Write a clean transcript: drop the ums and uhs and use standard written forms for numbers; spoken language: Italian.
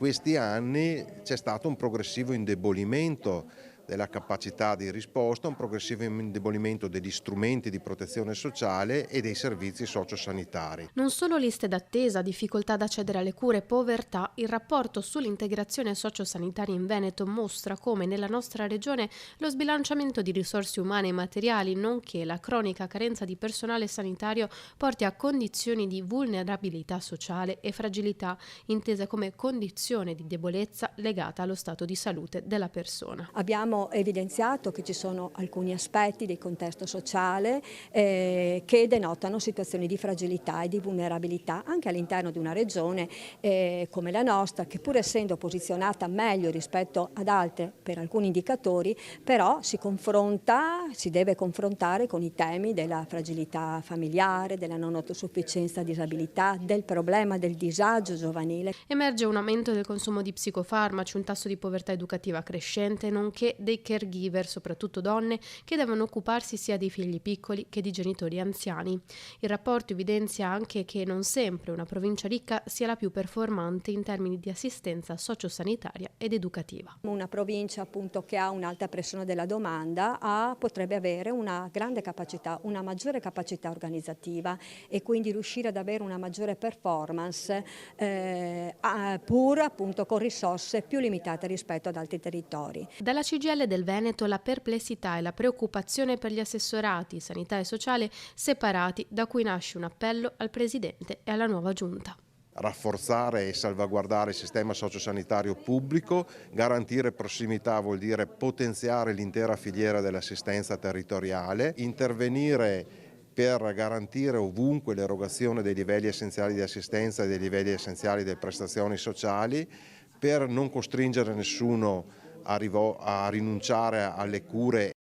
questi anni c'è stato un progressivo indebolimento della capacità di risposta, un progressivo indebolimento degli strumenti di protezione sociale e dei servizi sociosanitari. Non solo liste d'attesa, difficoltà ad accedere alle cure, povertà, il rapporto sull'integrazione sociosanitaria in Veneto mostra come nella nostra regione lo sbilanciamento di risorse umane e materiali, nonché la cronica carenza di personale sanitario, porti a condizioni di vulnerabilità sociale e fragilità, intese come condizione di debolezza legata allo stato di salute della persona. Abbiamo evidenziato che ci sono alcuni aspetti del contesto sociale che denotano situazioni di fragilità e di vulnerabilità anche all'interno di una regione come la nostra, che pur essendo posizionata meglio rispetto ad altre per alcuni indicatori, però si deve confrontare con i temi della fragilità familiare, della non autosufficienza, disabilità, del problema del disagio giovanile. Emerge un aumento del consumo di psicofarmaci, un tasso di povertà educativa crescente, nonché dei caregiver, soprattutto donne, che devono occuparsi sia di figli piccoli che di genitori anziani. Il rapporto evidenzia anche che non sempre una provincia ricca sia la più performante in termini di assistenza sociosanitaria ed educativa. Una provincia appunto che ha un'alta pressione della domanda potrebbe avere una grande capacità, una maggiore capacità organizzativa e quindi riuscire ad avere una maggiore performance pur appunto con risorse più limitate rispetto ad altri territori. Dalla CGIL del Veneto la perplessità e la preoccupazione per gli assessorati sanità e sociale separati, da cui nasce un appello al Presidente e alla nuova Giunta. Rafforzare e salvaguardare il sistema sociosanitario pubblico, garantire prossimità vuol dire potenziare l'intera filiera dell'assistenza territoriale, intervenire per garantire ovunque l'erogazione dei livelli essenziali di assistenza e dei livelli essenziali delle prestazioni sociali, per non costringere nessuno a rinunciare alle cure